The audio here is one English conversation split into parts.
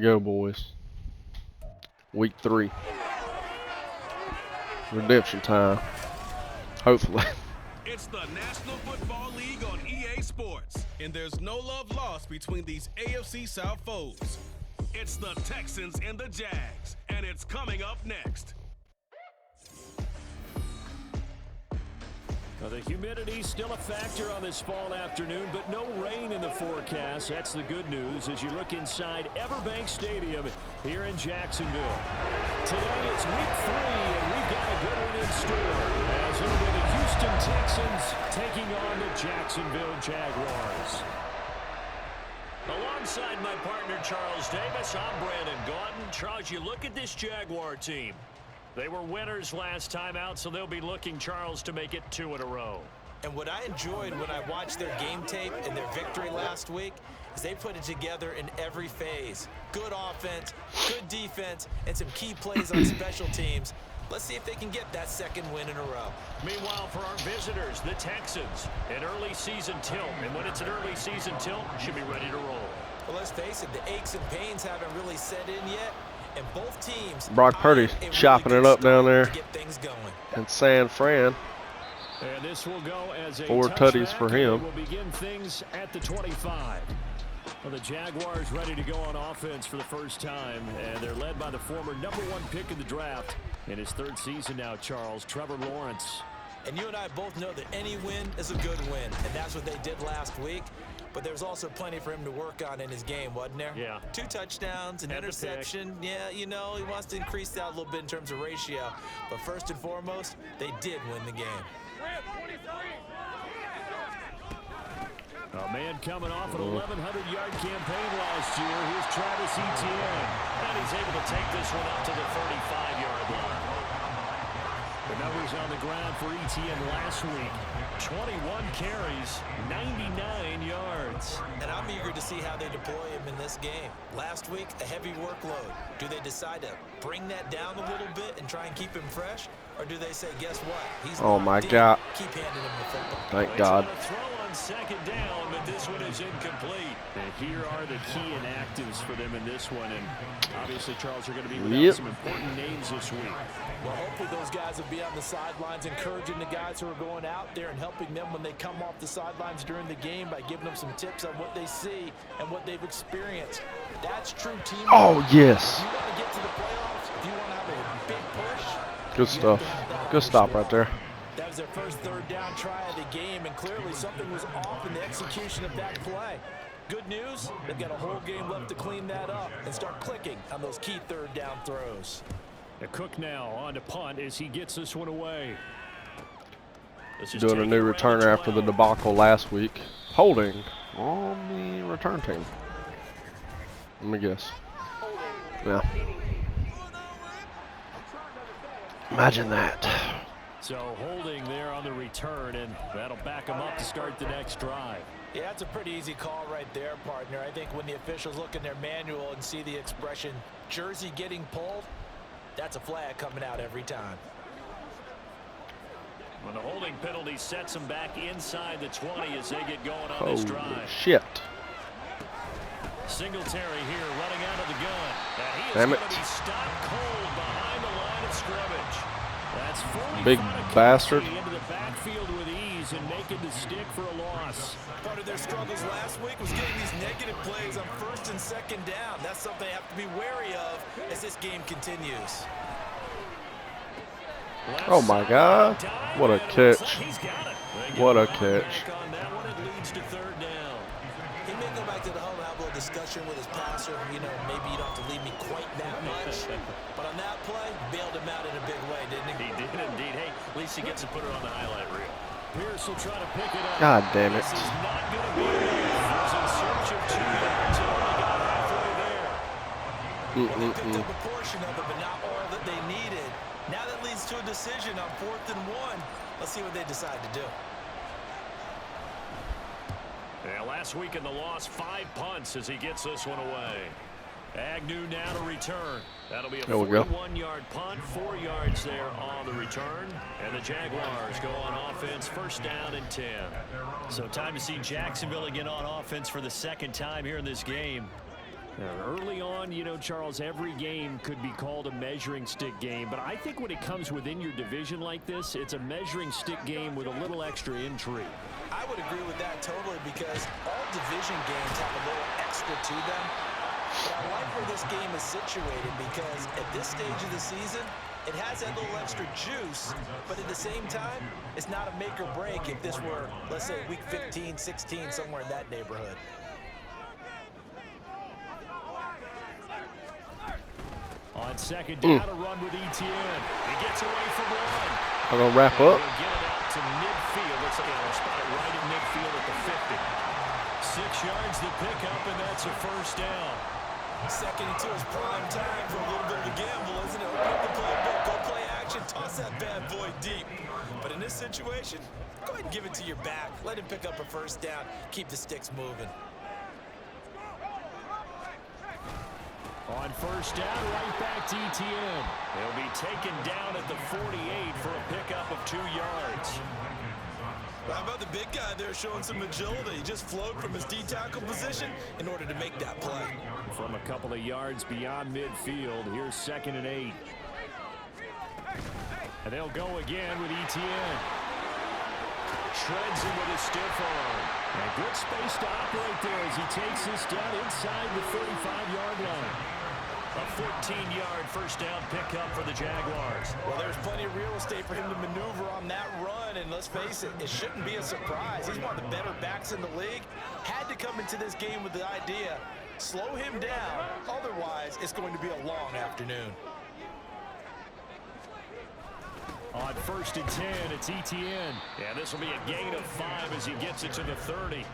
go, boys. Week 3. Redemption time. Hopefully. It's the National Football League on EA Sports, and there's no love lost between these AFC South foes. It's the Texans and the Jags, and it's coming up next. Well, the humidity's still a factor on this fall afternoon, but no rain in the forecast. That's the good news as you look inside Everbank Stadium here in Jacksonville. Today it's week 3, and we've got a good one in store as it'll be the Houston Texans taking on the Jacksonville Jaguars. Alongside my partner Charles Davis, I'm Brandon Gaudin. Charles, you look at this Jaguar team. They were winners last time out, so they'll be looking, Charles, to make it 2 in a row. And what I enjoyed when I watched their game tape and their victory last week is they put it together in every phase. Good offense, good defense, and some key plays on special teams. Let's see if they can get that second win in a row. Meanwhile, for our visitors, the Texans, an early season tilt. And when it's an early season tilt, should be ready to roll. Well, let's face it, the aches and pains haven't really set in yet. And both teams, Brock Purdy chopping it up down there in San Fran. And this will go as a 4 tutties for him. We'll begin things at the 25. Well, the Jaguars ready to go on offense for the first time, and they're led by the former #1 pick in the draft in his 3rd season now, Charles, Trevor Lawrence. And you and I both know that any win is a good win, and that's what they did last week. But there's also plenty for him to work on in his game, wasn't there? Yeah. 2 touchdowns, an interception. Yeah, you know, he wants to increase that a little bit in terms of ratio. But first and foremost, they did win the game. A man coming off an 1,100-yard campaign last year. Here's Travis Etienne. And he's able to take this one up to the 35-yard line. The numbers on the ground for Etienne last week. 21 carries, 99 yards. And I'm eager to see how they deploy him in this game. Last week, a heavy workload. Do they decide to bring that down a little bit and try and keep him fresh? Or do they say, guess what? He's oh, my God. Keep handing him the football. Thank God. Throw on 2nd down, but this one is incomplete. And here are the key inactives for them in this one. And obviously, Charles, you're going to be without some important names this week. Well, hopefully those guys will be on the sidelines encouraging the guys who are going out there and helping them when they come off the sidelines during the game by giving them some tips on what they see and what they've experienced. That's true teamwork. Oh, yes. If you want to get to the playoffs, if you want to have a big push. Good stuff. Good stop right there. That was their first 3rd down try of the game, and clearly something was off in the execution of that play. Good news, they've got a whole game left to clean that up and start clicking on those key 3rd down throws. A Cook now on to punt as he gets this one away. Doing a new returner after the debacle last week. Holding on the return team. Let me guess. Yeah. Imagine that. So holding there on the return, and that'll back him up to start the next drive. Yeah, that's a pretty easy call right there, partner. I think when the officials look in their manual and see the expression jersey getting pulled, that's a flag coming out every time. When the holding penalty sets him back inside the 20 as they get going on this drive. Holy shit. Singletary here running out of the gun. And he is Damn it. going to be stopped cold behind the line of scrimmage. That's 45 Big bastard. into the backfield with ease and making the stick for a loss. Part of their struggles last week was getting these negative plays on 1st and 2nd down. That's something they have to be wary of as this game continues. Oh, my God. What a catch. What a catch. He may go back to the home, have a little discussion with his passer. You know, maybe you don't have to leave me quite that much. But on that play, bailed him out in a big way, didn't he? He did indeed. Hey, at least he gets to put it on the highlight reel. Pierce will try to pick it up. God damn it. This is not going to be enough. He's in search of 2 yards and only got halfway there. Well, they picked up a portion of it, but not all that they needed. Now that leads to a decision on 4th and 1. Let's see what they decide to do. Yeah, last week in the loss, 5 punts as he gets this one away. Agnew now to return. That'll be a 41-yard punt, 4 yards there on the return. And the Jaguars go on offense, 1st down and 10. So time to see Jacksonville again on offense for the 2nd time here in this game. Early on, you know, Charles, every game could be called a measuring stick game, but I think when it comes within your division like this, it's a measuring stick game with a little extra intrigue. I would agree with that totally, because all division games have a little extra to them. But I like where this game is situated, because at this stage of the season, it has that little extra juice, but at the same time, it's not a make or break if this were, let's say, week 15, 16, somewhere in that neighborhood. On second down, a run with Etienne. He gets away from one. I'm going to wrap up. He'll get it out to midfield. Looks like they'll spot it right at midfield at the 50. 6 yards to pick up, and that's a first down. Second and 2 is prime time for a little bit of a gamble, isn't it? Open up the playbook, go play action, toss that bad boy deep. But in this situation, go ahead and give it to your back. Let him pick up a first down. Keep the sticks moving. On first down, right back to Etienne. He'll be taken down at the 48 for a pickup of 2 yards. How about the big guy there showing some agility? He just flowed from his D-tackle position in order to make that play. From a couple of yards beyond midfield, here's 2nd and 8. And they'll go again with Etienne. Shreds him with a stiff arm. And good space to operate there as he takes this down inside the 35-yard line. A 14-yard first down pickup for the Jaguars. Well, there's plenty of real estate for him to maneuver on that run, and let's face it, it shouldn't be a surprise. He's one of the better backs in the league. Had to come into this game with the idea, slow him down, otherwise it's going to be a long afternoon. On 1st and 10, it's Etienne. Yeah, this will be a gain of 5 as he gets it to the 30.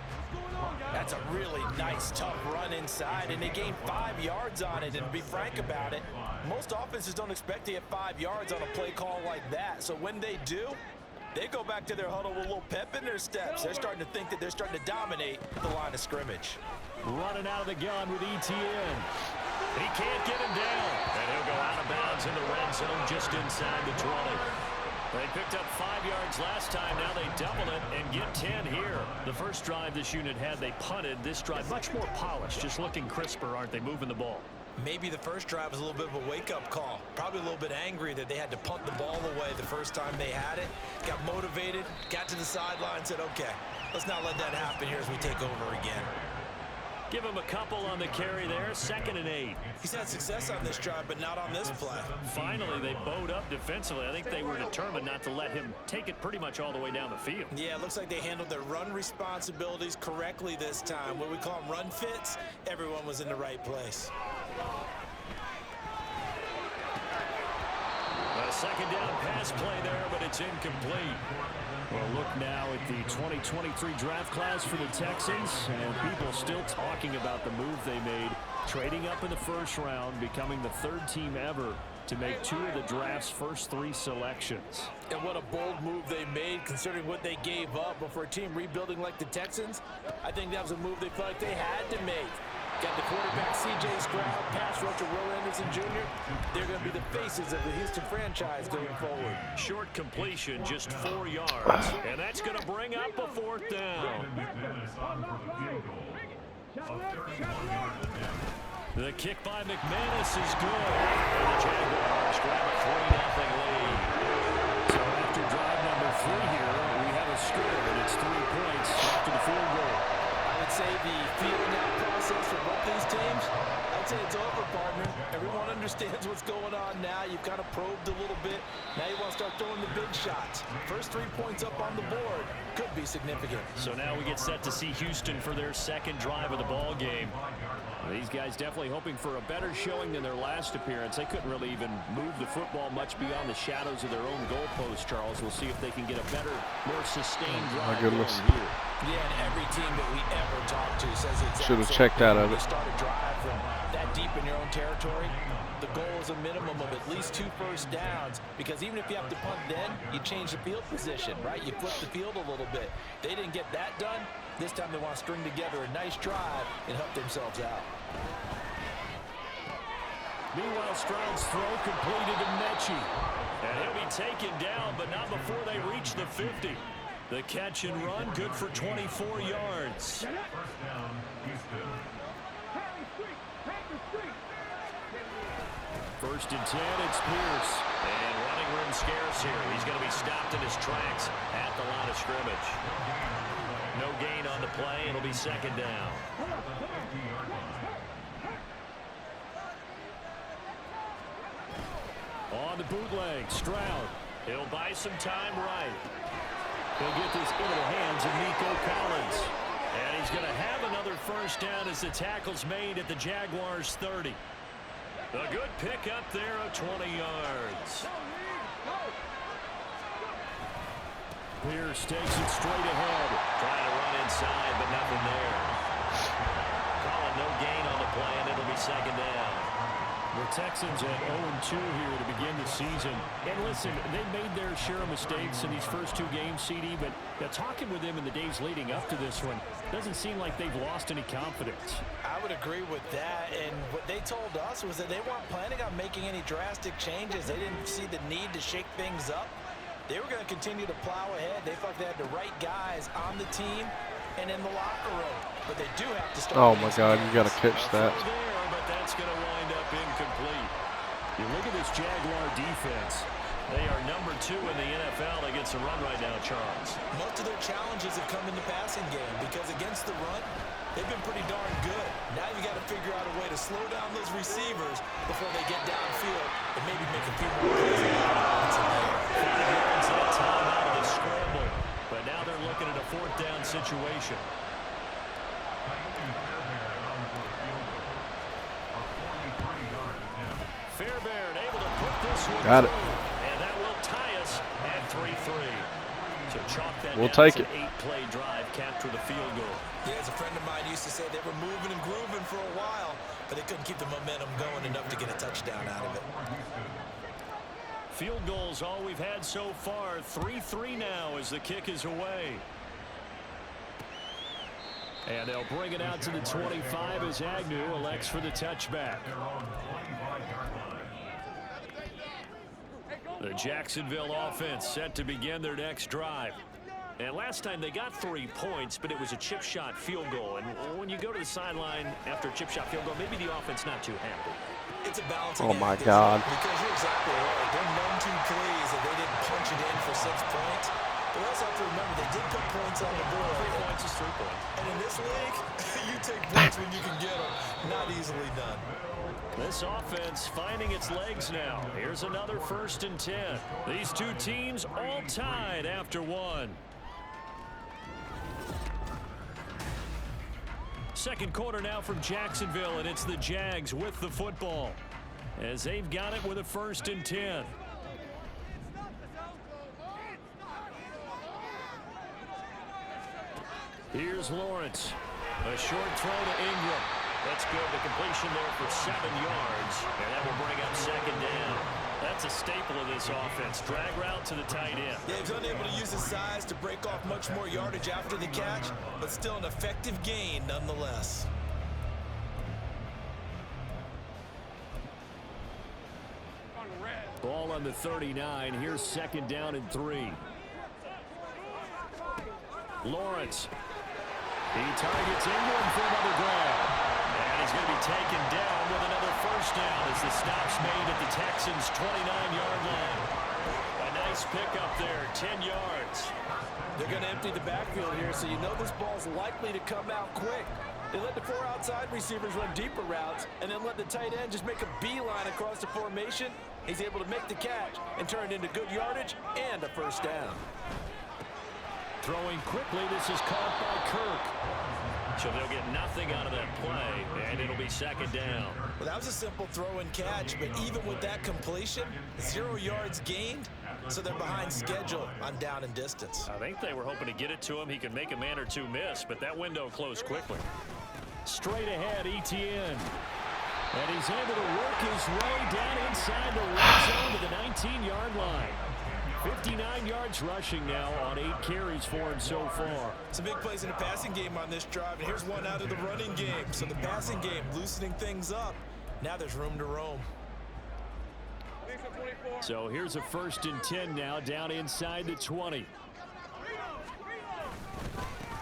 That's a really nice, tough run inside, and they gained 5 yards on it. And to be frank about it, most offenses don't expect to get 5 yards on a play call like that. So when they do, they go back to their huddle with a little pep in their steps. They're starting to think that they're starting to dominate the line of scrimmage. Running out of the gun with Etienne. He can't get him down. And he'll go out of bounds in the red zone just inside the 20. They picked up 5 yards last time. Now they double it and get 10 here. The first drive this unit had, they punted. This drive much more polished, just looking crisper, aren't they, moving the ball? Maybe the first drive was a little bit of a wake-up call. Probably a little bit angry that they had to punt the ball away the first time they had it. Got motivated, got to the sideline, said, okay, let's not let that happen here as we take over again. Give him a couple on the carry there. 2nd and 8. He's had success on this drive, but not on this play. Finally, they bowed up defensively. I think they were determined not to let him take it pretty much all the way down the field. Yeah, it looks like they handled their run responsibilities correctly this time. What we call them run fits, everyone was in the right place. A second down pass play there, but it's incomplete. We'll look now at the 2023 draft class for the Texans, and people still talking about the move they made, trading up in the first round, becoming the 3rd team ever to make 2 of the draft's first 3 selections. And what a bold move they made, considering what they gave up. But for a team rebuilding like the Texans, I think that was a move they felt like they had to make. Got the quarterback C.J. Stroud, pass rusher Will Anderson Jr. They're going to be the faces of the Houston franchise going forward. Short completion, just 4 yards. And that's going to bring up a 4th down. The kick by McManus is good. And the Jaguars grab a 3-0 lead. So after drive number 3 here, we have a score, and it's 3 points after the field goal. I would say the feeling out process for both these teams, I'd say it's over, partner. Everyone understands what's going on now. You've kind of probed a little bit. Now you want to start throwing the big shots. First 3 points up on the board could be significant. So now we get set to see Houston for their 2nd drive of the ball game. These guys definitely hoping for a better showing than their last appearance. They couldn't really even move the football much beyond the shadows of their own goalpost, Charles. We'll see if they can get a better, more sustained drive going here. Yeah, and every team that we ever talk to says it's should have checked out of it. Start a drive from that deep in your own territory. The goal is a minimum of at least 2 first downs, because even if you have to punt then, you change the field position, right? You flip the field a little bit. They didn't get that done. This time they want to string together a nice drive and help themselves out. Meanwhile, Stroud's throw completed to Mechie. And he'll be taken down, but not before they reach the 50. The catch and run, good for 24 yards. First and 10, it's Pierce. And running room scarce here. He's going to be stopped in his tracks at the line of scrimmage. No gain on the play. It'll be second down. On the bootleg, Stroud. He'll buy some time right. He'll get this into the hands of Nico Collins. And he's going to have another first down as the tackle's made at the Jaguars 30. A good pick up there of 20 yards. Pierce takes it straight ahead. Trying to run inside, but nothing there. Calling no gain on the play, and it'll be second down. The Texans at 0-2 here to begin the season. And listen, they made their share of mistakes in these first two games, CD, but talking with them in the days leading up to this one, doesn't seem like they've lost any confidence. I would agree with that, and what they told us was that they weren't planning on making any drastic changes. They didn't see the need to shake things up. They were going to continue to plow ahead. They felt they had the right guys on the team and in the locker room, but they do have to start. Oh my God, you got to catch that. There, but that's going to wind up incomplete. You look at this Jaguar defense. They are number 2 in the NFL against the run right now, Charles. Most of their challenges have come in the passing game because against the run, they've been pretty darn good. Now you got to figure out a way to slow down those receivers before they get downfield and maybe make a few more plays. 5 yards that time out of the scramble, but now they're looking at a 4th down situation. Fairbairn able to put this one Got it. through, and that will tie us at 3-3. So chalk that We'll down. take it. An 8-play drive, capture the field goal. Yeah, as a friend of mine used to say, they were moving and grooving for a while, but they couldn't keep the momentum going enough to get a touchdown out of it. Field goals all we've had so far. 3-3 now as the kick is away. And they'll bring it out to the 25 as Agnew elects for the touchback. The Jacksonville offense set to begin their next drive. And last time they got 3 points, but it was a chip shot field goal. And when you go to the sideline after a chip shot field goal, maybe the offense not too happy. It's a balancing Oh my act, God. Because you're exactly right. They're none too pleased that they didn't punch it in for 6 points. But we also have to remember they did put points on the board. 3 points is 3 points. And in this league, you take points when you can get them. Not easily done. This offense finding its legs now. Here's another 1st and 10. These two teams all tied after 1. Second quarter now from Jacksonville, and it's the Jags with the football as they've got it with a 1st and 10. Here's Lawrence. A short throw to Ingram. That's good. The completion there for 7 yards, and that will bring up 2nd down. That's a staple of this offense. Drag route to the tight end. Yeah, he's unable to use his size to break off much more yardage after the catch, but still an effective gain nonetheless. Ball on the 39. Here's 2nd down and 3. Lawrence. He targets Ingram for another grab. And he's going to be taken down with another 1st down as the stop's made at the Texans' 29-yard line. A nice pickup there, 10 yards. They're going to empty the backfield here, so you know this ball's likely to come out quick. They let the 4 outside receivers run deeper routes and then let the tight end just make a beeline across the formation. He's able to make the catch and turn it into good yardage and a 1st down. Throwing quickly, this is caught by Kirk. So they'll get nothing out of that play, and it'll be 2nd down. Well, that was a simple throw and catch, but even with that completion, 0 yards gained, so they're behind schedule on down and distance. I think they were hoping to get it to him. He could make a man or two miss, but that window closed quickly. Straight ahead, Etienne. And he's able to work his way down inside the red zone to the 19-yard line. 59 yards rushing now on 8 carries for him so far. Some big plays in the passing game on this drive, and here's one out of the running game. So the passing game loosening things up. Now there's room to roam. So here's a 1st and 10 now down inside the 20.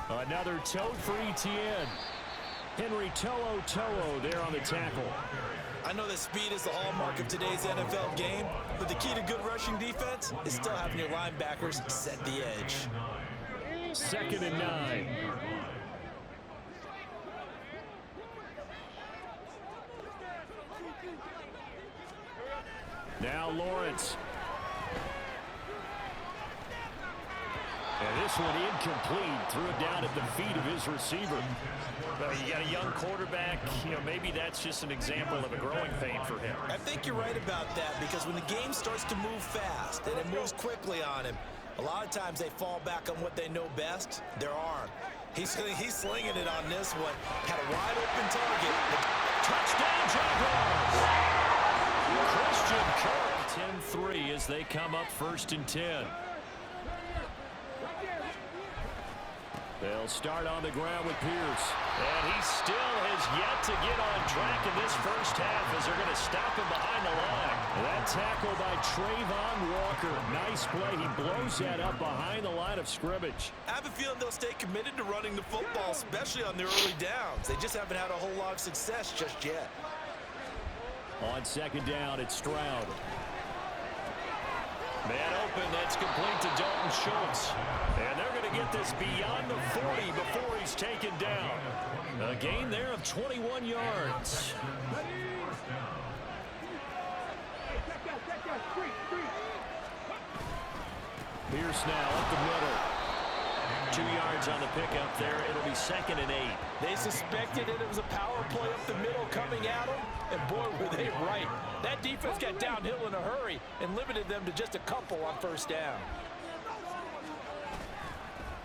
Another tote for Etienne. Henry To'o there on the tackle. I know that speed is the hallmark of today's NFL game, but the key to good rushing defense is still having your linebackers set the edge. 2nd and 9. Now Lawrence. And this one incomplete. Threw it down at the feet of his receiver. Well, you got a young quarterback. You know, maybe that's just an example of a growing pain for him. I think you're right about that, because when the game starts to move fast and it moves quickly on him, a lot of times they fall back on what they know best, their arm. He's slinging it on this one. Had a wide open target. Touchdown, Jaguars! Christian Kirk, 10-3 as they come up 1st and 10. They'll start on the ground with Pierce. And he still has yet to get on track in this first half as they're going to stop him behind the line. That tackle by Trayvon Walker. Nice play. He blows that up behind the line of scrimmage. I have a feeling they'll stay committed to running the football, especially on their early downs. They just haven't had a whole lot of success just yet. On 2nd down, it's Stroud. Man open, that's complete to Dalton Schultz. And they're going to get this beyond the 40 before he's taken down. A gain there of 21 yards. Pierce now up the middle. 2 yards on the pickup there. It'll be 2nd and 8. They suspected it was a power play up the middle coming at them, and boy, were they right. That defense got downhill in a hurry and limited them to just a couple on 1st down.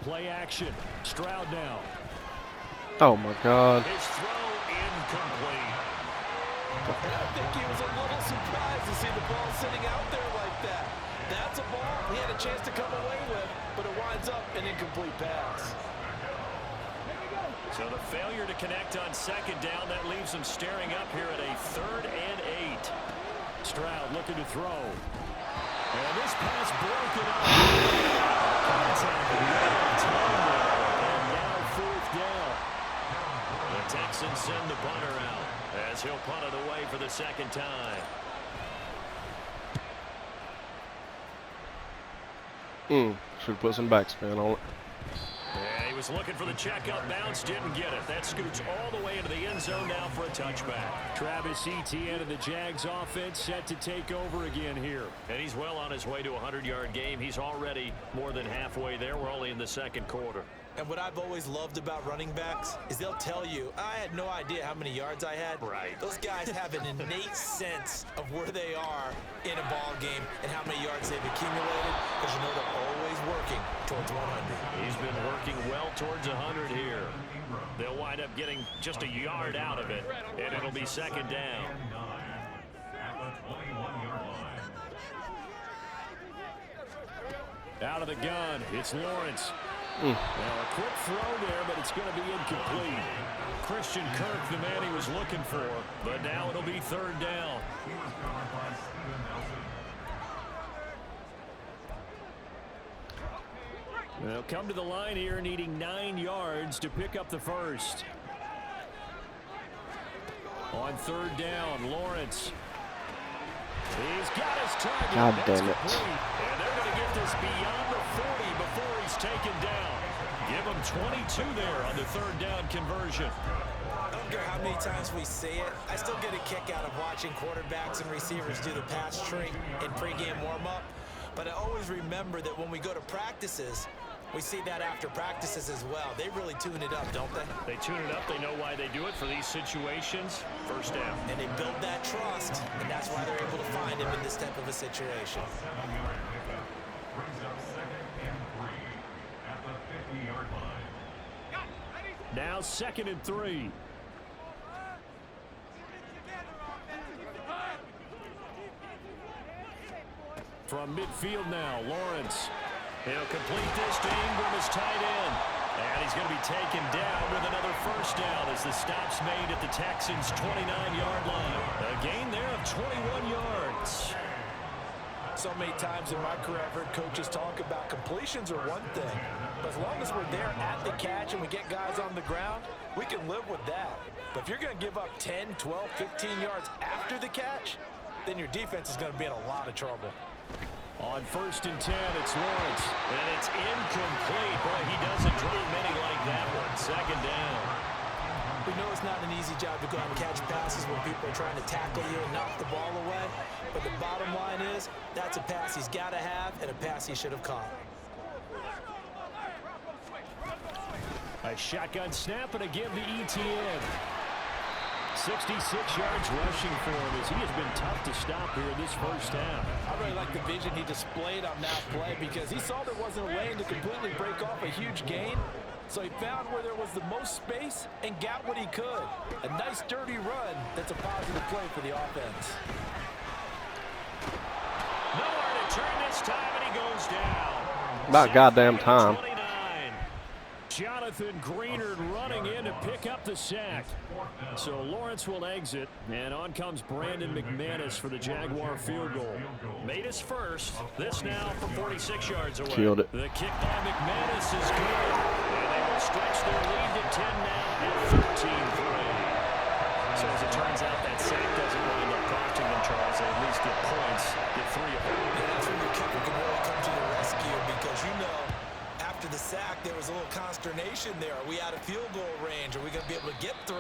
Play action. Stroud now. Oh my God. His throw incomplete. I think he was a little surprised to see the ball sitting out there like that. That's a ball he had a chance to come away with, but it winds up an incomplete pass. So the failure to connect on 2nd down, that leaves them staring up here at a 3rd and 8. Stroud looking to throw. And this pass broken up. Contact and now 4th down. The Texans send the punter out as he'll punt it away for the 2nd time. Should put some backspin on it. Yeah, he was looking for the checkup bounce, didn't get it. That scoots all the way into the end zone now for a touchback. Travis Etienne of the Jags offense set to take over again here. And he's well on his way to a 100-yard game. He's already more than halfway there. We're only in the 2nd quarter. And what I've always loved about running backs is they'll tell you, I had no idea how many yards I had. Right. Those guys have an innate sense of where they are in a ball game and how many yards they've accumulated, because you know they're always working towards 100. He's been working well towards 100 here. They'll wind up getting just a yard out of it, and it'll be 2nd down. Out of the gun, it's Lawrence. Now a quick throw there, but it's going to be incomplete. Christian Kirk, the man he was looking for, but now it'll be 3rd down. They'll come to the line here needing 9 yards to pick up the first. On 3rd down, Lawrence. He's got his target. God That's damn it. complete. And they're going to get this beyond the 40 before he's taken down. Give him 22 there on the 3rd down conversion. I don't care how many times we say it, I still get a kick out of watching quarterbacks and receivers do the pass tree in pregame warm-up. But I always remember that when we go to practices, we see that after practices as well. They really tune it up, don't they? They tune it up. They know why they do it for these situations. 1st down. And they build that trust, and that's why they're able to find him in this type of a situation. Now 2nd and 3. From midfield now, Lawrence. He'll complete this to Ingram as tight end. And he's going to be taken down with another 1st down as the stop's made at the Texans' 29-yard line. A gain there of 21 yards. so many times in my career I've heard coaches talk about completions are one thing, but as long as we're there at the catch and we get guys on the ground, we can live with that. But if you're going to give up 10, 12, 15 yards after the catch, then your defense is going to be in a lot of trouble. On 1st and 10, it's Lawrence, and it's incomplete. Boy, he doesn't drop many like that one. 2nd down. We know it's not an easy job to go out and catch passes when people are trying to tackle you and knock the ball away. But the bottom line is, that's a pass he's got to have and a pass he should have caught. A shotgun snap and a give to ETN. 66 yards rushing for him as he has been tough to stop here in this first half. I really like the vision he displayed on that play because he saw there wasn't a lane to completely break off a huge gain. So he found where there was the most space and got what he could. A nice dirty run that's a positive play for the offense. Nowhere to turn this time, and he goes down. About goddamn time. 29. Jonathan Greenard running in to pick up the sack. So Lawrence will exit, and on comes Brandon McManus for the Jaguar field goal. Made his first. This now from 46 yards away. Killed it. The kick by McManus is good. And they will stretch their lead to 10 now at 13-3. So as it turns out, that sack doesn't wind up costing them, Charles. They at least get points, get 3 of them. And that's when your kicker can really come to your rescue because you know after the sack there was a little consternation there. Are we out of field goal range? Are we going to be able to get 3?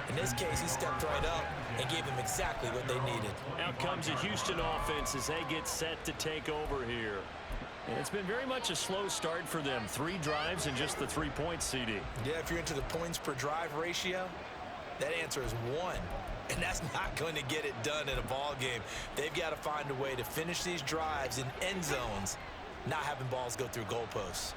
In this case, he stepped right up and gave them exactly what they needed. Out comes a Houston offense as they get set to take over here. And it's been very much a slow start for them. 3 drives and just the 3 points, CD. Yeah, if you're into the points per drive ratio, that answer is 1. And that's not going to get it done in a ball game. They've got to find a way to finish these drives in end zones, not having balls go through goalposts.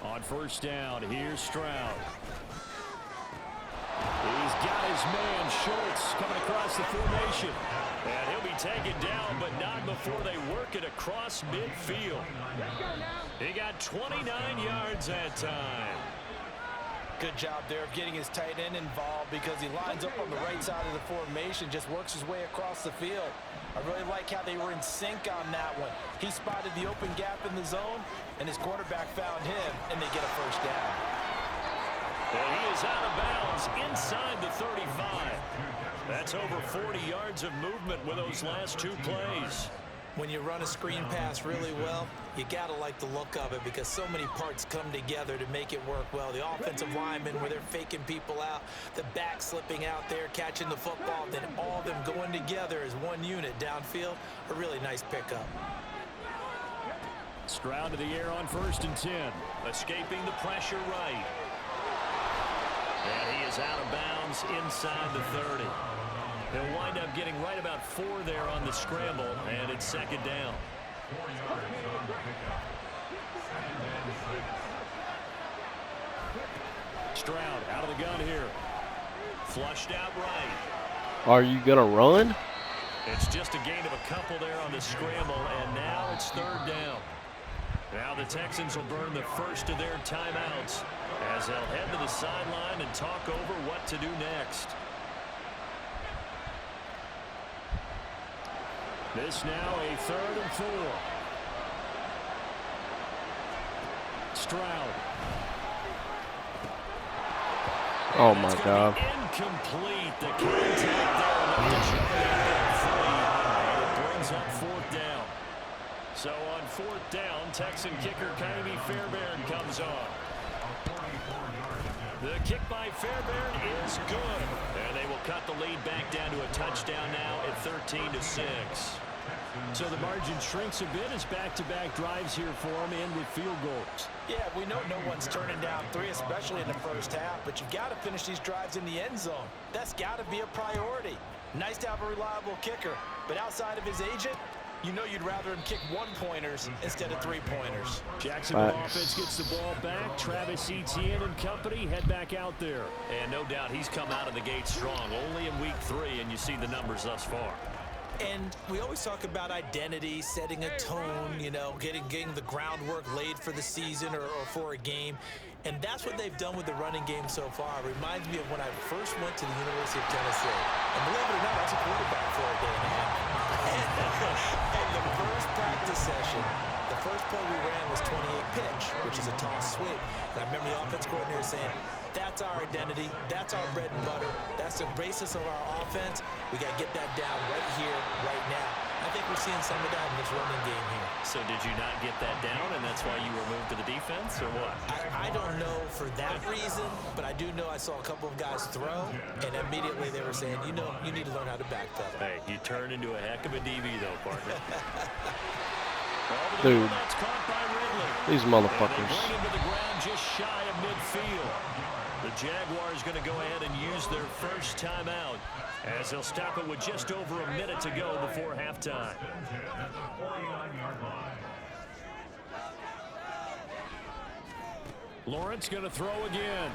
On 1st down, here's Stroud. He's got his man, Schultz, coming across the formation. And he'll be taken down, but not before they work it across midfield. He got 29 yards that time. Good job there of getting his tight end involved because he lines up on the right side of the formation, just works his way across the field. I really like how they were in sync on that one. He spotted the open gap in the zone, and his quarterback found him, and they get a 1st down. And he is out of bounds inside the 35. That's over 40 yards of movement with those last 2 plays. When you run a screen pass really well, you got to like the look of it because so many parts come together to make it work well. The offensive linemen where they're faking people out, the back slipping out there, catching the football, then all of them going together as one unit downfield. A really nice pickup. Stroud to the air on 1st and 10. Escaping the pressure right. And he is out of bounds inside the 30. He'll wind up getting right about 4 there on the scramble, and it's 2nd down. Stroud out of the gun here. Flushed out right. Are you going to run? It's just a gain of a couple there on the scramble, and now it's 3rd down. Now the Texans will burn the first of their timeouts as they'll head to the sideline and talk over what to do next. This now a 3rd and 4. Stroud. Oh my God. Incomplete. The contact there left the shot and it brings up 4th down. So on 4th down, Texan kicker Kyrie Fairbairn comes on. The kick by Fairbairn is good. And they will cut the lead back down to a touchdown now at 13-6. So the margin shrinks a bit as back-to-back drives here for them end with field goals. Yeah, we know no one's turning down 3, especially in the first half, but you've got to finish these drives in the end zone. That's got to be a priority. Nice to have a reliable kicker, but outside of his agent, you know you'd rather him kick 1-pointers instead of 3-pointers. Jacksonville offense gets the ball back. Travis Etienne and company head back out there. And no doubt he's come out of the gate strong. Only in week 3, and you see the numbers thus far. And we always talk about identity, setting a tone, you know, getting the groundwork laid for the season or for a game. And that's what they've done with the running game so far. It reminds me of when I first went to the University of Tennessee. And believe it or not, I was a quarterback for a day and a half. And the first practice session, the first play we ran was 28 pitch, which is a toss sweep. And I remember the offense coordinator saying, that's our identity, that's our bread and butter, that's the basis of our offense. We got to get that down right here, right now. I think we're seeing some of that in this running game here. So did you not get that down, and that's why you were moved to the defense, or what? I don't know for that reason, but I do know I saw a couple of guys throw, and immediately they were saying, you know, you need to learn how to backpedal. Hey, you turned into a heck of a DB, though, partner. Dude, That's caught by Ridley. these And they motherfuckers. bring him to the ground just shy of midfield. The Jaguars going to go ahead and use their first timeout as they'll stop it with just over a minute to go before halftime. Lawrence going to throw again.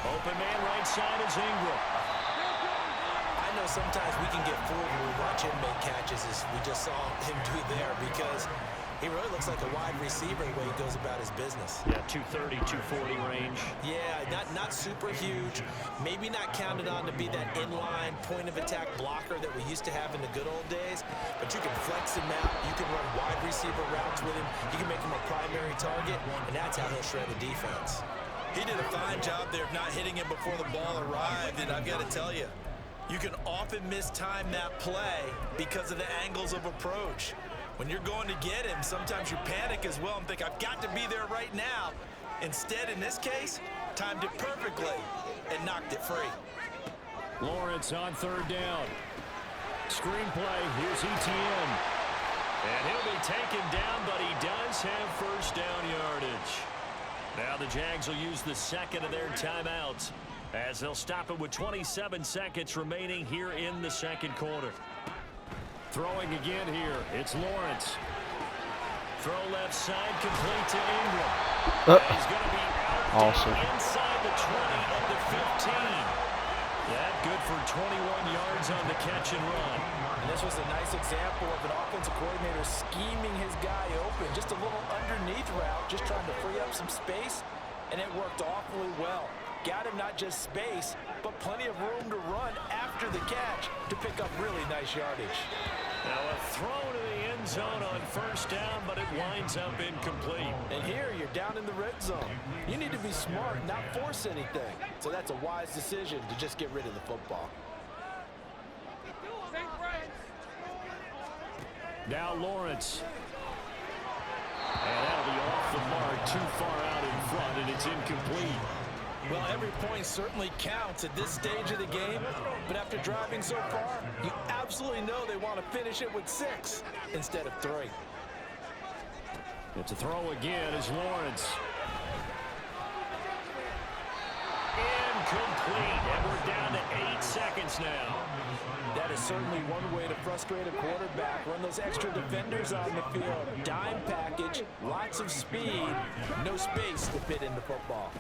Open man right side is Ingram. I know sometimes we can get fooled when we watch him make catches, as we just saw him do there, because he really looks like a wide receiver the way he goes about his business. Yeah, 230, 240 range. Yeah, not super huge. Maybe not counted on to be that inline point-of-attack blocker that we used to have in the good old days, but you can flex him out. You can run wide receiver routes with him. You can make him a primary target, and that's how he'll shred the defense. He did a fine job there of not hitting him before the ball arrived, and I've got to tell you, you can often mistime that play because of the angles of approach. When you're going to get him, sometimes you panic as well and think, I've got to be there right now. Instead, in this case, timed it perfectly and knocked it free. Lawrence on third down. Screenplay, here's Etienne. And he'll be taken down, but he does have first down yardage. Now the Jags will use the second of their timeouts as they'll stop it with 27 seconds remaining here in the second quarter. Throwing again here, it's Lawrence. Throw left side, complete to Ingram. He's going to be out Awesome. inside the 20 of the 15. That good for 21 yards on the catch and run. And this was a nice example of an offensive coordinator scheming his guy open. Just a little underneath route, just trying to free up some space, and it worked awfully well. Got him not just space, but plenty of room to run after the catch to pick up really nice yardage. Now a throw to the end zone on first down, but it winds up incomplete. And here you're down in the red zone. You need to be smart, not force anything. So that's a wise decision to just get rid of the football. Now Lawrence. And that'll be off the mark, too far out in front, and it's incomplete. Well, every point certainly counts at this stage of the game, but after driving so far, you absolutely know they want to finish it with 6 instead of 3. It's a throw again as Lawrence. Incomplete, and we're down to 8 seconds now. That is certainly one way to frustrate a quarterback. Run those extra defenders on the field. Dime package, lots of speed, no space to fit in the football.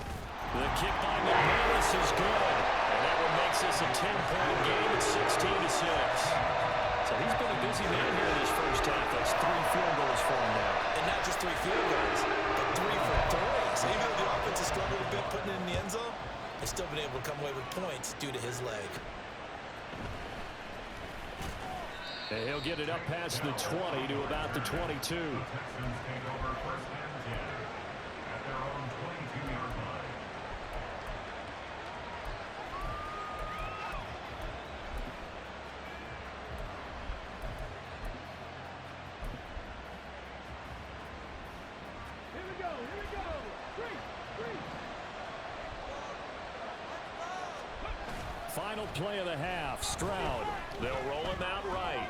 The kick by McMillis is good, and that one makes this a 10-point game at 16-6. So he's been a busy man here in his first half. That's 3 field goals for him now. And not just 3 field goals, but 3 for 3. So even though the offense has struggled a bit putting it in the end zone, they've still been able to come away with points due to his leg. And he'll get it up past the 20 to about the 22. Final play of the half, Stroud. They'll roll him out right.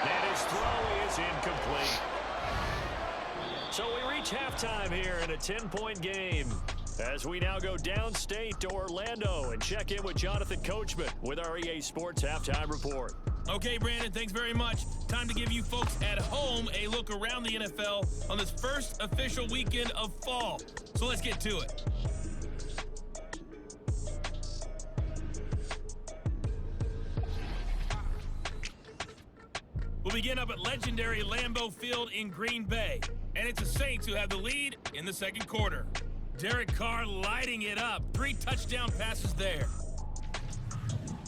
And his throw is incomplete. So we reach halftime here in a 10-point game as we now go downstate to Orlando and check in with Jonathan Coachman with our EA Sports Halftime Report. Okay, Brandon, thanks very much. Time to give you folks at home a look around the NFL on this first official weekend of fall. So let's get to it. begin up at legendary Lambeau Field in Green Bay. And it's the Saints who have the lead in the second quarter. Derek Carr lighting it up. 3 touchdown passes there.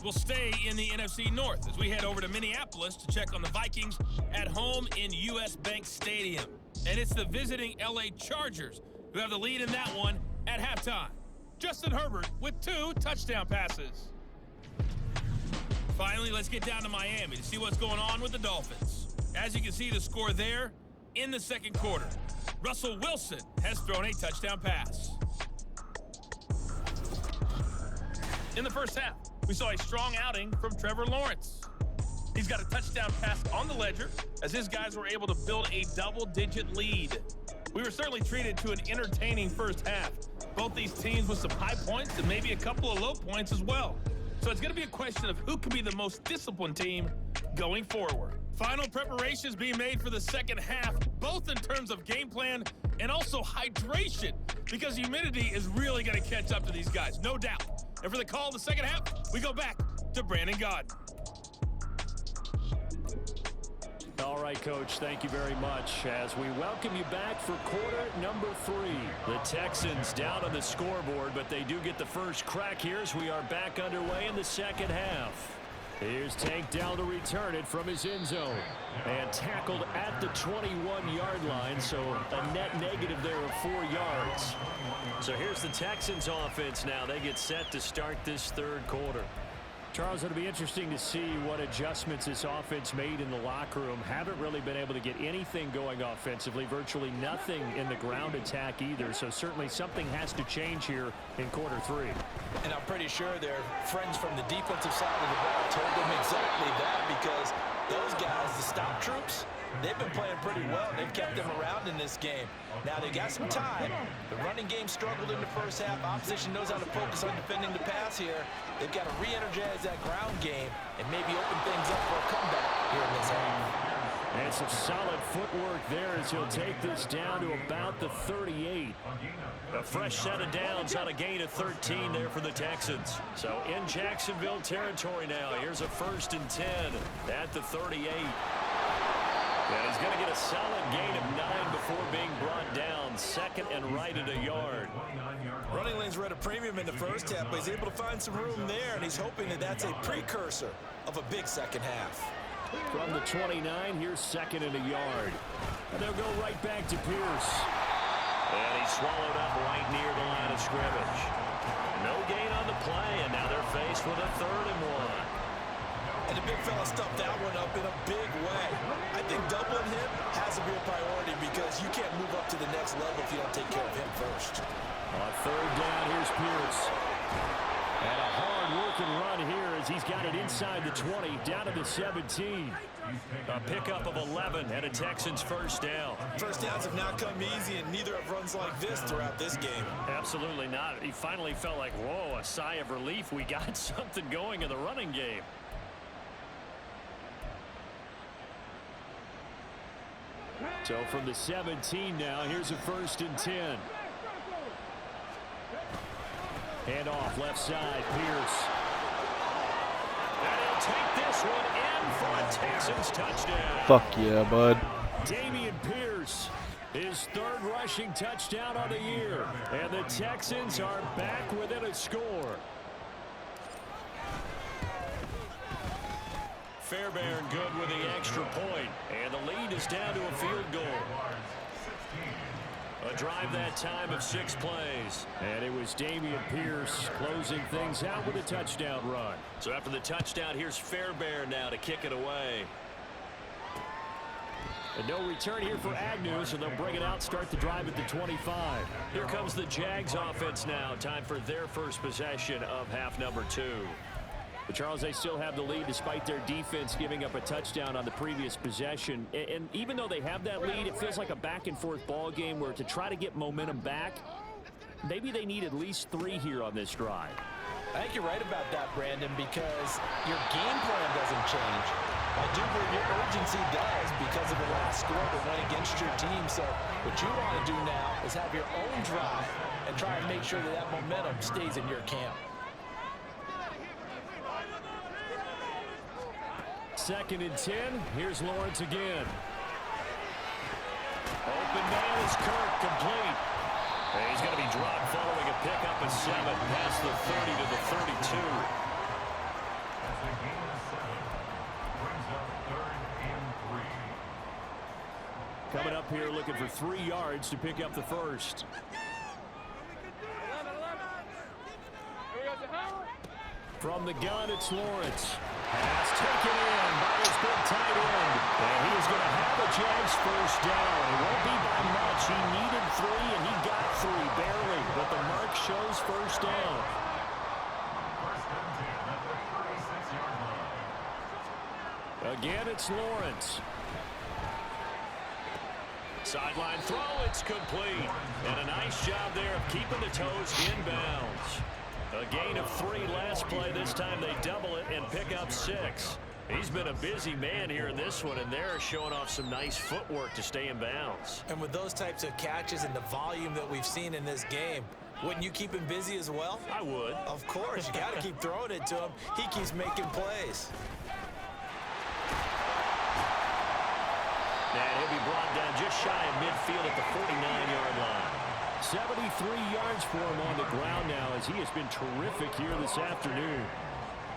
We'll stay in the NFC North as we head over to Minneapolis to check on the Vikings at home in US Bank Stadium. And it's the visiting LA Chargers who have the lead in that one at halftime. Justin Herbert with 2 touchdown passes. Finally, let's get down to Miami to see what's going on with the Dolphins. As you can see the score there in the second quarter. Russell Wilson has thrown a touchdown pass. In the first half, we saw a strong outing from Trevor Lawrence. He's got a touchdown pass on the ledger as his guys were able to build a double-digit lead. We were certainly treated to an entertaining first half. Both these teams with some high points and maybe a couple of low points as well. So it's going to be a question of who can be the most disciplined team going forward. Final preparations being made for the second half, both in terms of game plan and also hydration, because humidity is really going to catch up to these guys, no doubt. And for the call of the second half, we go back to Brandon Gaudin. All right, Coach, thank you very much as we welcome you back for quarter number 3. The Texans down on the scoreboard, but they do get the first crack here as we are back underway in the second half. Here's Tank down to return it from his end zone. And tackled at the 21-yard line, so a net negative there of 4 yards. So here's the Texans offense now. They get set to start this third quarter. Charles, it'll be interesting to see what adjustments this offense made in the locker room. Haven't really been able to get anything going offensively, virtually nothing in the ground attack either. So certainly something has to change here in quarter 3. And I'm pretty sure their friends from the defensive side of the ball told them exactly that, because those guys, the stop troops, they've been playing pretty well. They've kept them around in this game. Now they got some time. The running game struggled in the first half. Opposition knows how to focus on defending the pass here. They've got to re-energize that ground game and maybe open things up for a comeback here in this half. And some solid footwork there as he'll take this down to about the 38. A fresh set of downs on a gain of 13 there for the Texans. So in Jacksonville territory now. Here's a 1st and 10 at the 38. And he's going to get a solid gain of 9 before being brought down. Second and right at a yard. Running lanes were at a premium in the first half, but he's able to find some room there, and he's hoping that that's a precursor of a big second half. From the 29, here's 2nd and a yard. And they'll go right back to Pierce. And he's swallowed up right near the line of scrimmage. No gain on the play, and now they're faced with a 3rd and 1. And the big fella stuffed that one up in a big way. I think doubling him has to be a priority, because you can't move up to the next level if you don't take care of him first. On 3rd down, here's Pierce. And a hard-working run here as he's got it inside the 20, down to the 17. A pickup of 11 and a Texans first down. First downs have not come easy, and neither have runs like this throughout this game. Absolutely not. He finally felt like, whoa, a sigh of relief. We got something going in the running game. So from the 17 now, here's a 1st and 10. Hand off left side, Pierce. And he'll take this one in for a Texans touchdown. Fuck yeah, bud. Dameon Pierce, his 3rd rushing touchdown on the year. And the Texans are back within a score. Fairbairn good with the extra point, and the lead is down to a field goal. A drive that time of 6 plays. And it was Dameon Pierce closing things out with a touchdown run. So after the touchdown, here's Fairbairn now to kick it away. And no return here for Agnew, so they'll bring it out, start the drive at the 25. Here comes the Jags offense now. Time for their first possession of half number 2. But Charles, they still have the lead despite their defense giving up a touchdown on the previous possession. And even though they have that lead, it feels like a back-and-forth ball game where to try to get momentum back, maybe they need at least 3 here on this drive. I think you're right about that, Brandon, because your game plan doesn't change. I do believe your urgency does because of the last score that went against your team. So what you want to do now is have your own drive and try and make sure that that momentum stays in your camp. 2nd and 10. Here's Lawrence again. Open man is Kirk, complete. And he's going to be dropped following a pickup of 7 past the 30 to the 32. Coming up here looking for 3 yards to pick up the first. From the gun, it's Lawrence. Pass taken in by his big tight end. And he is going to have the Jags first down. It won't be by much. He needed 3, and he got 3, barely. But the mark shows first down. Again, it's Lawrence. Sideline throw, it's complete. And a nice job there of keeping the toes inbounds. A gain of 3 last play. This time they double it and pick up 6. He's been a busy man here in this one, and they're showing off some nice footwork to stay in bounds. And with those types of catches and the volume that we've seen in this game, wouldn't you keep him busy as well? I would. Of course. You got to keep throwing it to him. He keeps making plays. And he'll be brought down just shy of midfield at the 49-yard line. 73 yards for him on the ground now, as he has been terrific here this afternoon.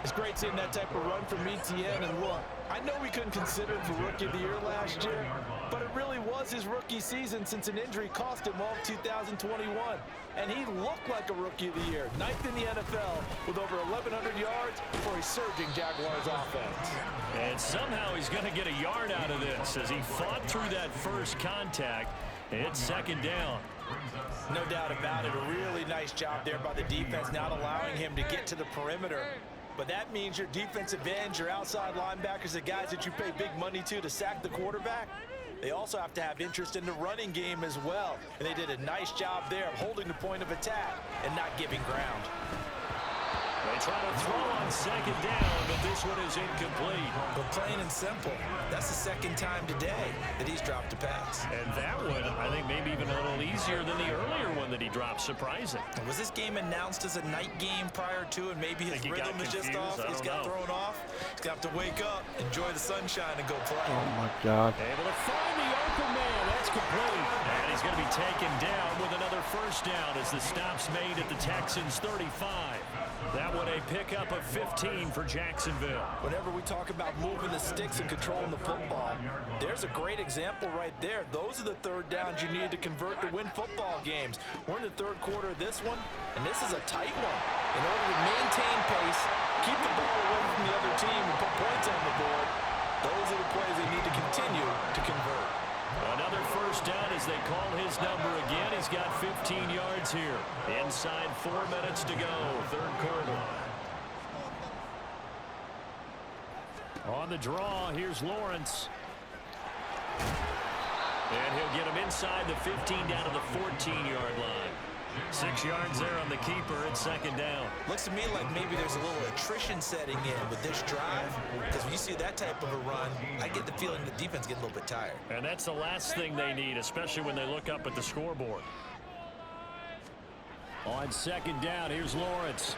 It's great seeing that type of run from ETN. And look, I know we couldn't consider him for Rookie of the Year last year, but it really was his rookie season since an injury cost him all of 2021. And he looked like a Rookie of the Year, 9th in the NFL with over 1,100 yards for a surging Jaguars offense. And somehow he's going to get a yard out of this as he fought through that first contact. It's 2nd down. No doubt about it. A really nice job there by the defense, not allowing him to get to the perimeter. But that means your defensive ends, your outside linebackers, the guys that you pay big money to sack the quarterback, they also have to have interest in the running game as well. And they did a nice job there of holding the point of attack and not giving ground. They try to throw on 2nd down, but this one is incomplete. But plain and simple, that's the 2nd time today that he's dropped a pass. And that one, I think, maybe even a little easier than the earlier one that he dropped. Surprising. Was this game announced as a night game prior to, and maybe his rhythm is just off? He's got thrown off. He's got to wake up, enjoy the sunshine, and go play. Oh, my God. Able to find the open man. That's complete. And he's going to be taken down with another first down as the stop's made at the Texans' 35. That one a pickup of 15 for Jacksonville. Whenever we talk about moving the sticks and controlling the football, there's a great example right there. Those are the 3rd downs you need to convert to win football games. We're in the 3rd quarter of this one, and this is a tight one. In order to maintain pace, keep the ball away from the other team, and put points on the board, those are the plays they need to continue to convert. Another first down as they call his number again. He's got 15 yards here. Inside 4 minutes to go, 3rd quarter. On the draw, here's Lawrence. And he'll get him inside the 15 down to the 14-yard line. 6 yards there on the keeper at 2nd down. Looks to me like maybe there's a little attrition setting in with this drive, because when you see that type of a run, I get the feeling the defense gets a little bit tired. And that's the last thing they need, especially when they look up at the scoreboard. On 2nd down, here's Lawrence.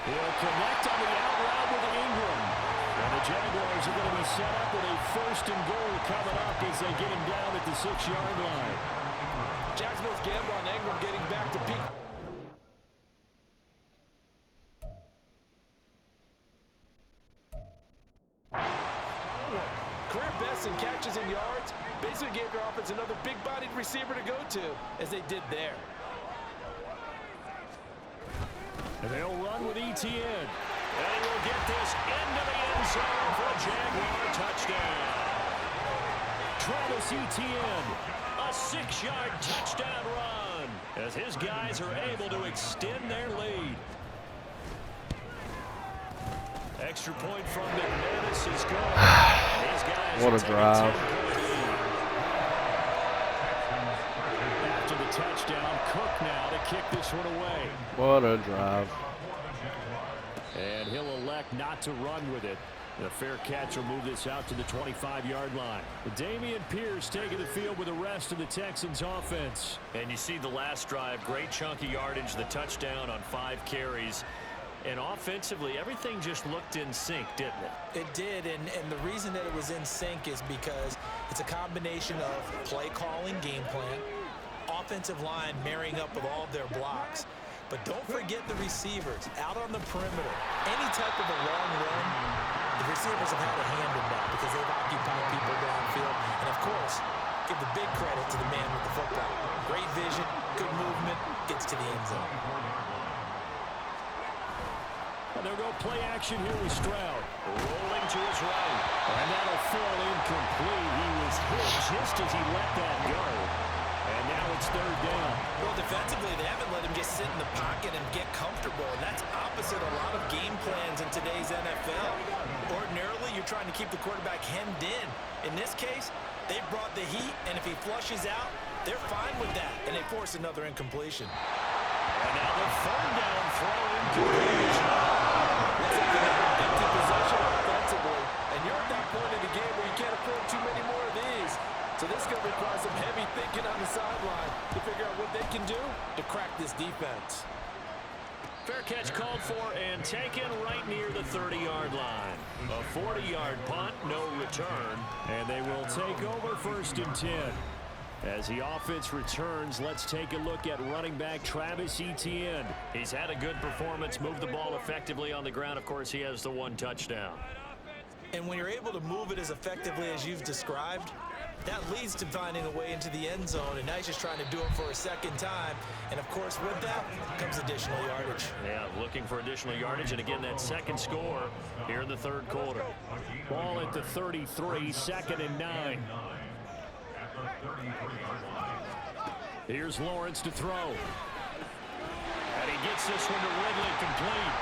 He'll connect on the out route with Ingram. And the Jaguars are going to be set up with a 1st and goal coming up as they get him down at the 6-yard line. Jacksonville's gamble on Ingram getting back to peak. Career best in catches and yards. Basically gave their offense another big-bodied receiver to go to, as they did there. And they'll run with ETN. And he will get this into the end zone for a Jaguar touchdown. Travis Etienne, a 6-yard touchdown run as his guys are able to extend their lead. Extra point from McManus is good. These guys What a drive. After the touchdown, Cook now to kick this one away. What a drive. And he'll elect not to run with it. The fair catch will move this out to the 25-yard line. Dameon Pierce taking the field with the rest of the Texans offense. And you see the last drive, great chunk of yardage, the touchdown on 5 carries. And offensively, everything just looked in sync, didn't it? It did, and the reason that it was in sync is because it's a combination of play calling, game plan, offensive line marrying up with all of their blocks. But don't forget the receivers out on the perimeter. Any type of a long run, the receivers have had a hand in that because they've occupied people downfield. And, of course, give the big credit to the man with the football. Great vision, good movement, gets to the end zone. And they'll go play action here with Stroud. Rolling to his right. And that'll fall incomplete. He was hit just as he let that go. And now it's third down. Well, defensively, they haven't let him just sit in the pocket and get comfortable. And that's opposite a lot of game plans in today's NFL. Ordinarily, you're trying to keep the quarterback hemmed in. In this case, they brought the heat, and if he flushes out, they're fine with that. And they force another incompletion. And now the third down throw incompletion. Looks like another empty possession offensively. And you're at that point in the game where you can't afford too many more of these. So this is going to require some heavy thinking on the sideline to figure out what they can do to crack this defense. Fair catch called for and taken right near the 30-yard line. A 40-yard punt, no return. And they will take over 1st and 10. As the offense returns, let's take a look at running back Travis Etienne. He's had a good performance, moved the ball effectively on the ground. Of course, he has the 1 touchdown. And when you're able to move it as effectively as you've described, that leads to finding a way into the end zone, and now he's just trying to do it for a second time. And, of course, with that comes additional yardage. Yeah, looking for additional yardage, and again, that second score here in the third quarter. Ball at the 33, 2nd and 9. Here's Lawrence to throw. And he gets this one to Ridley complete.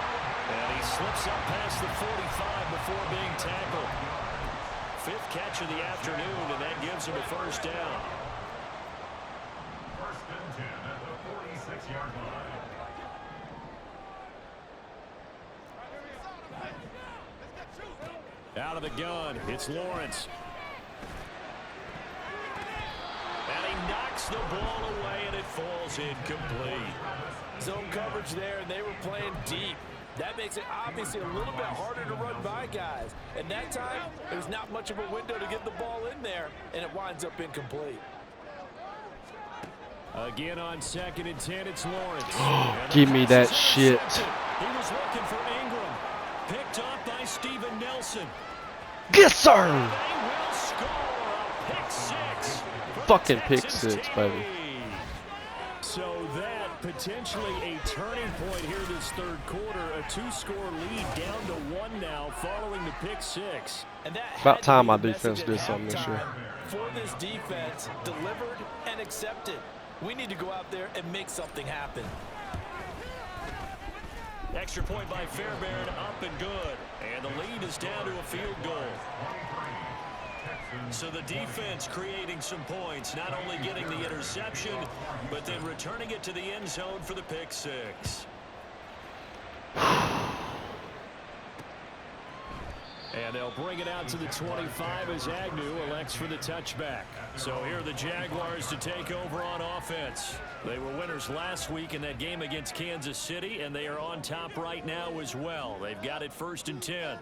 And he slips up past the 45 before being tackled. 5th catch of the afternoon, and that gives him a 1st down. 1st and 10 at the 46-yard line. Out of the gun, it's Lawrence. And he knocks the ball away, and it falls incomplete. Zone coverage there, and they were playing deep. That makes it obviously a little bit harder to run by guys. And that time, there's not much of a window to get the ball in there, and it winds up incomplete. Again on 2nd and 10, it's Lawrence. Give me that shit. He was looking for Ingram. Picked off by Steven Nelson. Yes, sir! They will score a pick 6. Fucking pick 6, baby. So that potentially a turning point here this third quarter. A 2-score lead down to 1 now following the pick 6. And that About time my had to be the defense message did at something this year. halftime for this defense, delivered and accepted. We need to go out there and make something happen. Extra point by Fairbairn, up and good. And the lead is down to a field goal. So the defense creating some points, not only getting the interception, but then returning it to the end zone for the pick 6. And they'll bring it out to the 25 as Agnew elects for the touchback. So here are the Jaguars to take over on offense. They were winners last week in that game against Kansas City, and they are on top right now as well. They've got it 1st and 10.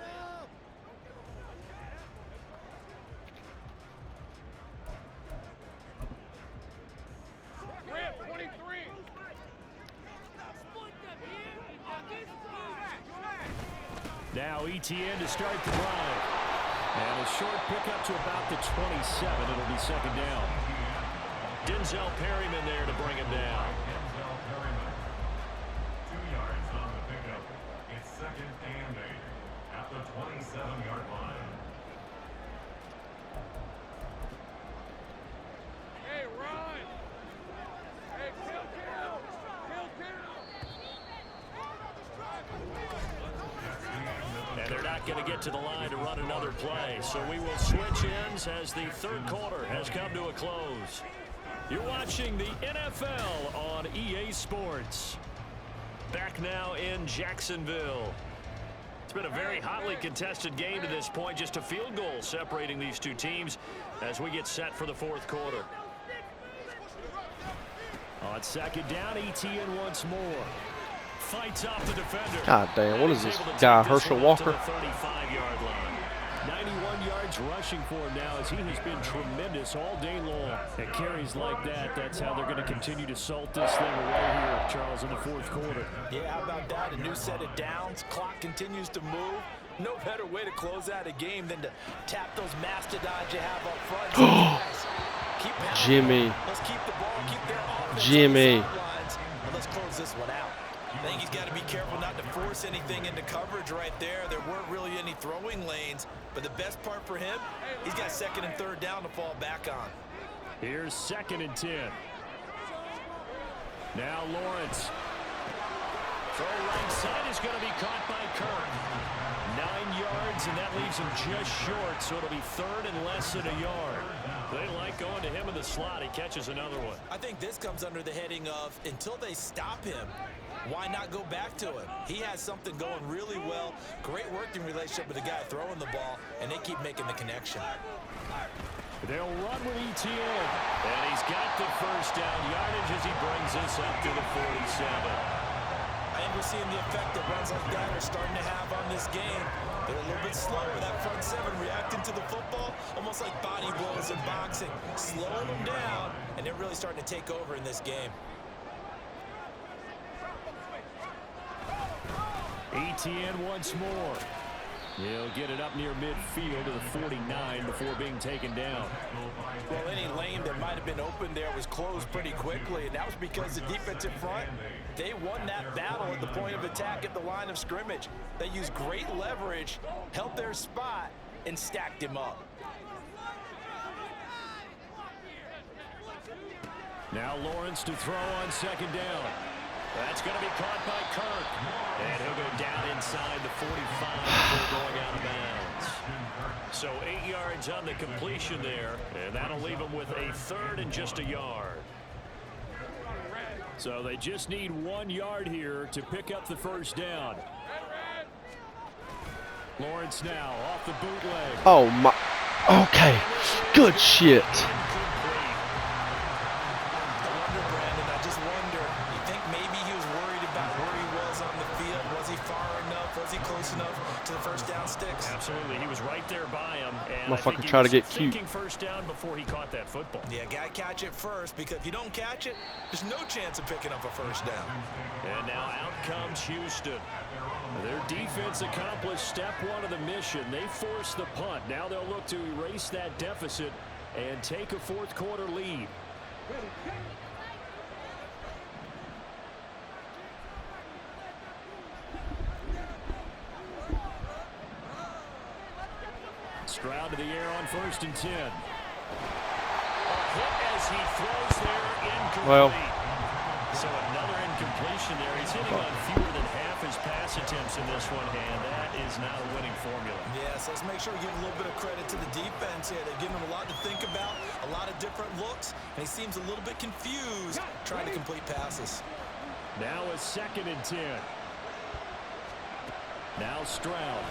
Now Etienne to start the drive. And a short pickup to about the 27. It'll be 2nd down. Denzel Perryman there to bring him down. 2 yards on the pickup. It's 2nd and 8 at the 27-yard line. Hey, Ron! Hey, kill! And they're not going to get to the line to run another play. So we will switch ends as the third quarter has come to a close. You're watching the NFL on EA Sports. Back now in Jacksonville. It's been a very hotly contested game to this point. Just a field goal separating these two teams as we get set for the fourth quarter. On 2nd down, Etienne once more. fights off the defender. God damn, what is this guy, Herschel Walker? 35-yard line. 91 yards rushing for him now as he has been tremendous all day long. And carries like that, that's how they're going to continue to salt this thing away here, Charles, in the fourth quarter. Yeah, how about that? A new set of downs. Clock continues to move. No better way to close out a game than to tap those mastodons you have up front. Keep Jimmy. Let's keep the ball, keep their offense Jimmy. on the sidelines, and let's close this one out. I think he's got to be careful not to force anything into coverage right there. There weren't really any throwing lanes, but the best part for him, he's got second and third down to fall back on. Here's 2nd and 10. Now Lawrence. Throw right side is going to be caught by Kirk. 9 yards, and that leaves him just short, so it'll be third and less than a yard. They like going to him in the slot. He catches another one. I think this comes under the heading of until they stop him, why not go back to him? He has something going really well. Great working relationship with the guy throwing the ball, and they keep making the connection. They'll run with ETN. And he's got the first down yardage as he brings this up to the 47. I think we're seeing the effect that runs like that are starting to have on this game. They're a little bit slower, that front seven reacting to the football, almost like body blows in boxing, slowing them down, and they're really starting to take over in this game. ETN once more. He'll get it up near midfield to the 49 before being taken down. Well, any lane that might have been open there was closed pretty quickly, and that was because the defensive front, they won that battle at the point of attack at the line of scrimmage. They used great leverage, held their spot, and stacked him up. Now Lawrence to throw on 2nd down. That's going to be caught by Kirk. And he'll go down inside the 45 before going out of bounds. So 8 yards on the completion there, and that'll leave him with a third and just a yard. So they just need 1 yard here to pick up the first down. Lawrence now off the bootleg. Oh my. Okay. Good shit. Close enough to the first down sticks. Absolutely, he was right there by him, and Motherfucker try to get cute. First down before he caught that football. Yeah, gotta catch it first, because if you don't catch it, there's no chance of picking up a first down. And now out comes Houston. Their defense accomplished step 1 of the mission. They forced the punt. Now they'll look to erase that deficit and take a fourth quarter lead. Stroud to the air on 1st and 10. A hit as he throws there, incomplete. Well. So another incompletion there. He's hitting on fewer than half his pass attempts in this one, and that is not a winning formula. Yes, let's make sure we give a little bit of credit to the defense here. They've given him a lot to think about, a lot of different looks, and he seems a little bit confused trying to complete passes. Now a 2nd and 10. Now Stroud.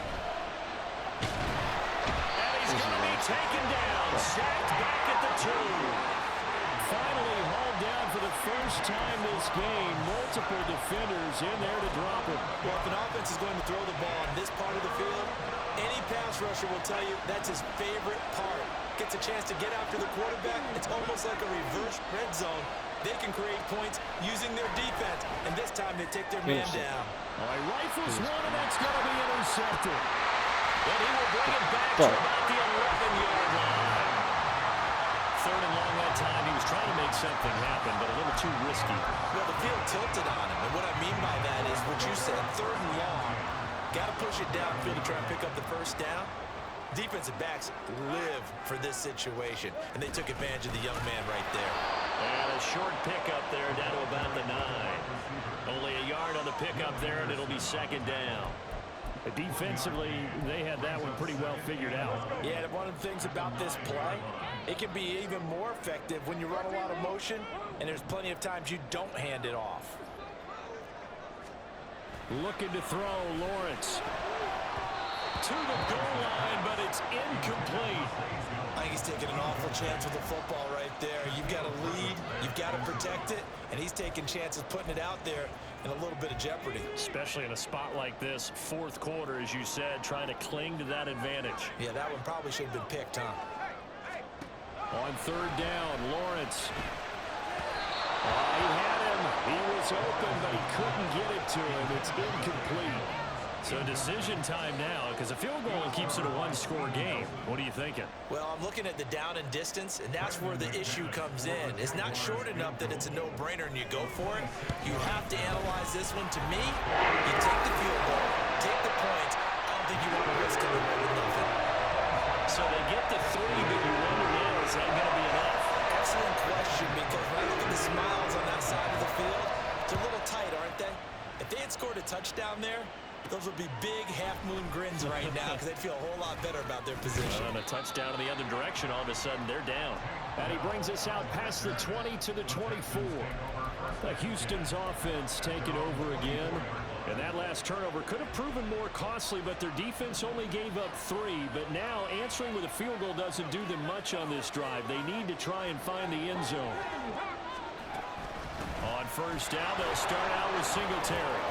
He's going to be taken down, sacked back at the 2. Finally hauled down for the first time this game. Multiple defenders in there to drop him. Well, if an offense is going to throw the ball on this part of the field, any pass rusher will tell you that's his favorite part. Gets a chance to get after the quarterback. It's almost like a reverse red zone. They can create points using their defense, and this time they take their man down. All right, rifles one, and that's going to be intercepted. And he will bring it back to about the 11-yard line. 3rd and long that time. He was trying to make something happen, but a little too risky. Well, the field tilted on him, and what I mean by that is what you said, 3rd and long. Got to push it downfield to try and pick up the first down. Defensive backs live for this situation, and they took advantage of the young man right there. And a short pickup there down to about the 9. Only a yard on the pickup there, and it'll be 2nd down. Defensively, they had that one pretty well figured out. Yeah, one of the things about this play, it can be even more effective when you run a lot of motion, and there's plenty of times you don't hand it off. Looking to throw, Lawrence. To the goal line, but it's incomplete. I think he's taking an awful chance with the football right there. You've got to lead, you've got to protect it, and he's taking chances putting it out there. in a little bit of jeopardy. Especially in a spot like this, fourth quarter, as you said, trying to cling to that advantage. Yeah, that one probably should have been picked, huh? On third down, Lawrence. He had him. He was open, but he couldn't get it to him. It's incomplete. So decision time now, because a field goal keeps it a one-score game. What are you thinking? Well, I'm looking at the down and distance, and that's where the issue comes in. It's not short enough that it's a no-brainer and you go for it. You have to analyze this one. To me, you take the field goal, take the points. I don't think you want to risk it with nothing. So they get the 3, but you wonder now, is that going to be enough? Excellent question, because when I look at the smiles on that side of the field, it's a little tight, aren't they? If they had scored a touchdown there, those would be big half-moon grins right now because they'd feel a whole lot better about their position. On a touchdown in the other direction, all of a sudden they're down. And he brings us out past the 20 to the 24. Houston's offense taking over again. And that last turnover could have proven more costly, but their defense only gave up 3. But now answering with a field goal doesn't do them much on this drive. They need to try and find the end zone. On first down, they'll start out with Singletary.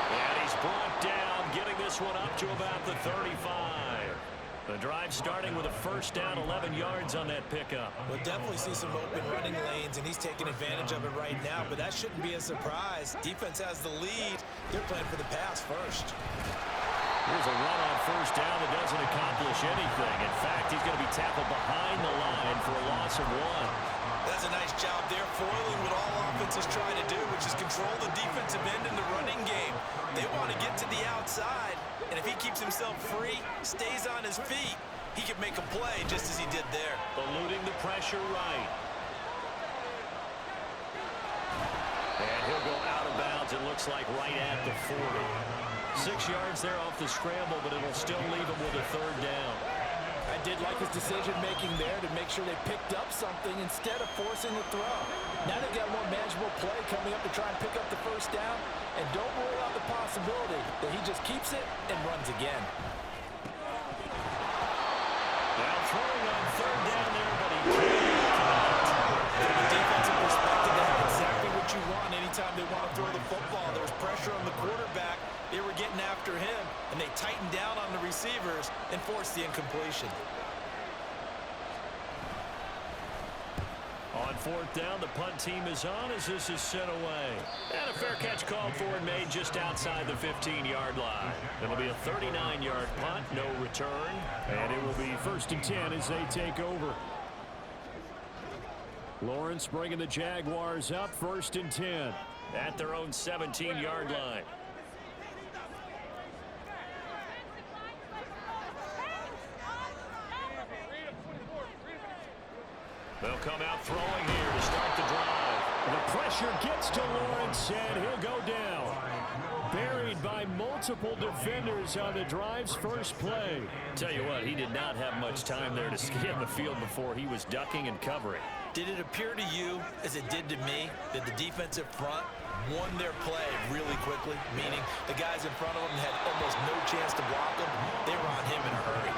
And he's brought down, getting this one up to about the 35. The drive starting with a first down, 11 yards on that pickup. We'll definitely see some open running lanes, and he's taking advantage of it right now, but that shouldn't be a surprise. Defense has the lead. They're playing for the pass first. Here's a run on first down that doesn't accomplish anything. In fact, he's going to be tackled behind the line for a loss of 1. That's a nice job there, foiling what all offenses try to do, which is control the defensive end in the running game. They want to get to the outside, and if he keeps himself free, stays on his feet, he can make a play just as he did there. Eluding the pressure right. And he'll go out of bounds, it looks like right at the 40. 6 yards there off the scramble, but it'll still leave him with a third down. I did like his decision-making there to make sure they picked up something instead of forcing the throw. Now they've got more manageable play coming up to try and pick up the first down, and don't rule out the possibility that he just keeps it and runs again. Now throwing on third down there, but he can't. From a defensive perspective, they have exactly what you want anytime they want to throw the football. There's pressure on the quarterback. They were getting after him, and they tightened down on the receivers and forced the incompletion. On fourth down, the punt team is on as this is sent away. And a fair catch called for and made just outside the 15-yard line. It'll be a 39-yard punt, no return. And it will be 1st and 10 as they take over. Lawrence bringing the Jaguars up, 1st and 10 at their own 17-yard line. They'll come out throwing here to start the drive. The pressure gets to Lawrence, and he'll go down. Buried by multiple defenders on the drive's first play. Tell you what, he did not have much time there to scan the field before he was ducking and covering. Did it appear to you, as it did to me, that the defensive front won their play really quickly? Meaning the guys in front of them had almost no chance to block him. They were on him in a hurry.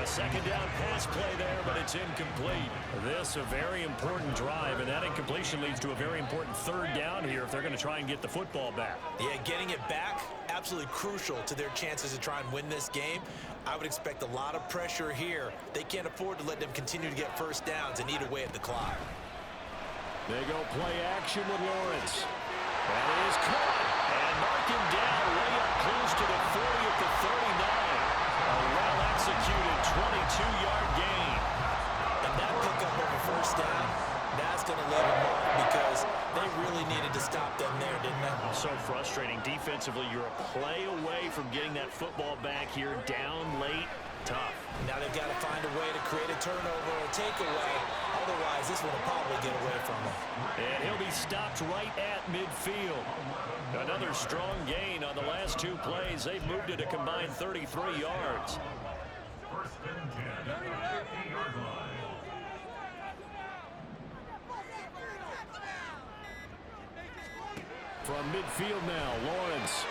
A second down pass play there, but it's incomplete. This a very important drive, and that incompletion leads to a very important third down here if they're going to try and get the football back. Yeah, getting it back, absolutely crucial to their chances to try and win this game. I would expect a lot of pressure here. They can't afford to let them continue to get first downs and eat away at the clock. They go play action with Lawrence. That is caught, and mark him down way up close to the 40 at the 39. A well-executed 22-yard gain. And that pickup of a first down, that's going to leave them off because they really needed to stop them there, didn't they? So frustrating. Defensively, you're a play away from getting that football back here, down late. Tough. Now they've got to find a way to create a turnover or takeaway. Otherwise, this one will probably get away from them. And he'll be stopped right at midfield. Another strong gain on the last 2 plays. They've moved it a combined 33 yards. 1st and 10 at the 50-yard line. From midfield now, Lawrence.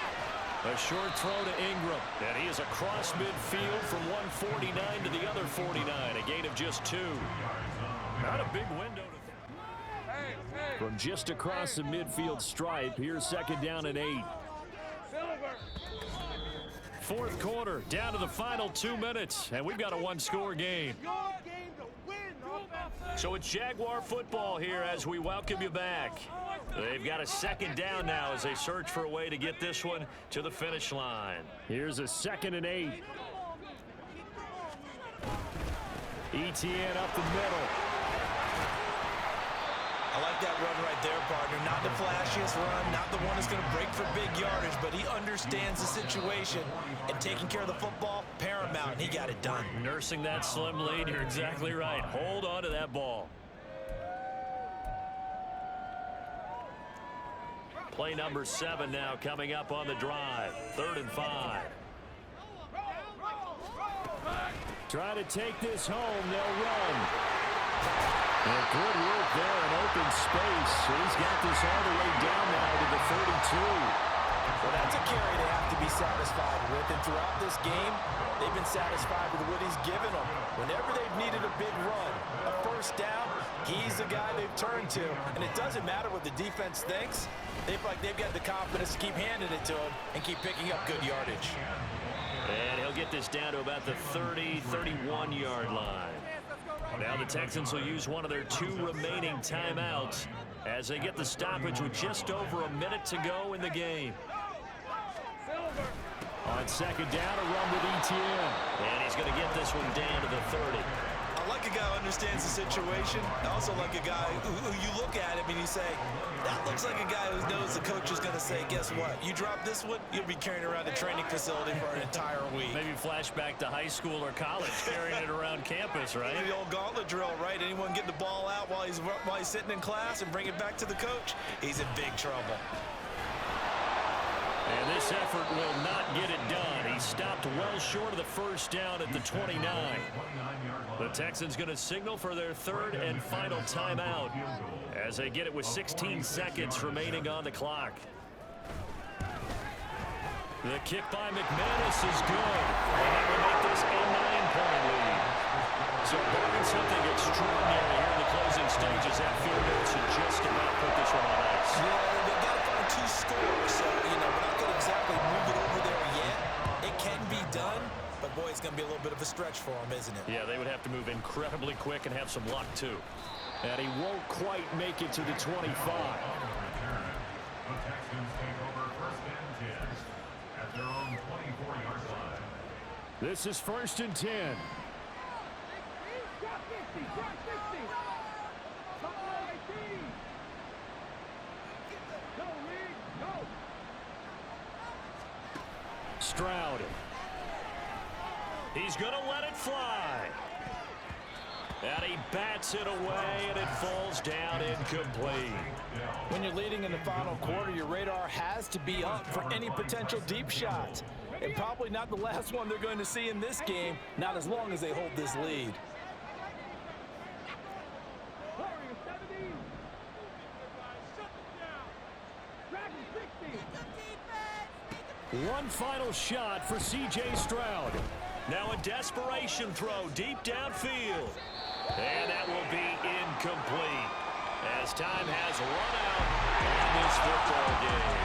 A short throw to Ingram. And he is across midfield from 149 to the other 49. A gain of just 2. Not a big window to... Hey, From just across the midfield stripe, here's 2nd down and 8. Fourth quarter, down to the final 2 minutes, and we've got a one-score game. So it's Jaguar football here as we welcome you back. They've got a 2nd down now as they search for a way to get this one to the finish line. Here's a 2nd and 8. Etienne up the middle. I like that run right there, partner. Not the flashiest run, not the one that's going to break for big yardage, but he understands the situation, and taking care of the football, paramount, and he got it done. Nursing that slim lead, you're exactly right. Hold on to that ball. Play number 7 now coming up on the drive. 3rd and 5. Try to take this home. They'll run. And good work there in open space. He's got this all the way down now to the 32. Well, that's a carry they have to be satisfied with. And throughout this game, they've been satisfied with what he's given them. Whenever they've needed a big run, a first down, he's the guy they've turned to. And it doesn't matter what the defense thinks. They've got the confidence to keep handing it to him and keep picking up good yardage. And he'll get this down to about the 30, 31-yard line. Now the Texans will use one of their 2 remaining timeouts as they get the stoppage with just over a minute to go in the game. On 2nd down, a run with Etienne. And he's going to get this one down to the 30. I like a guy who understands the situation. I also like a guy who you look at him and you say, that looks like a guy who knows the coach is going to say, guess what? You drop this one, you'll be carrying around a training facility for an entire week. Maybe flashback to high school or college, carrying it around campus, right? The old gauntlet drill, right? Anyone get the ball out while he's sitting in class and bring it back to the coach, he's in big trouble. And this effort will not get it done. He stopped well short of the first down at the 29. The Texans going to signal for their 3rd and final timeout as they get it with 16 seconds remaining on the clock. The kick by McManus is good. And that will make this a 9-point lead. So barring something extraordinary here in the closing stages, that field goal should just about put this one on ice. Yeah, they got to find 2 scores, so, we're not going to exactly move it over there yet. It can be done, but boy, it's going to be a little bit of a stretch for them, isn't it? Yeah, they would have to move incredibly quick and have some luck, too. And he won't quite make it to the 25. The Texans take over 1st and 10 at their own 24-yard line. This is 1st and 10. Stroud. He's going to let it fly. And he bats it away, and it falls down incomplete. When you're leading in the final quarter, your radar has to be up for any potential deep shots. And probably not the last one they're going to see in this game, not as long as they hold this lead. One final shot for C.J. Stroud. Now a desperation throw deep downfield. And that will be incomplete as time has run out on this football game.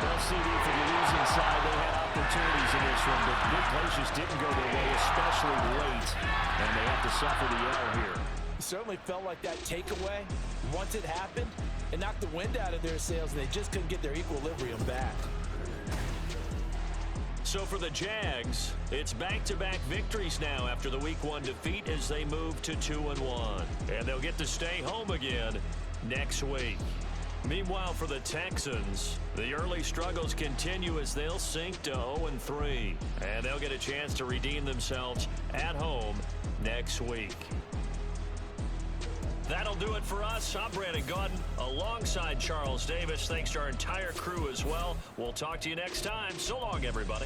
Well, CD, for the losing side, they had opportunities in this one, but big plays just didn't go their way, especially late, and they have to suffer the L here. It certainly felt like that takeaway, once it happened, it knocked the wind out of their sails, and they just couldn't get their equilibrium back. So for the Jags, it's back-to-back victories now after the Week 1 defeat as they move to 2-1. And they'll get to stay home again next week. Meanwhile, for the Texans, the early struggles continue as they'll sink to 0-3. And they'll get a chance to redeem themselves at home next week. That'll do it for us. I'm Brandon Gaudin alongside Charles Davis. Thanks to our entire crew as well. We'll talk to you next time. So long, everybody.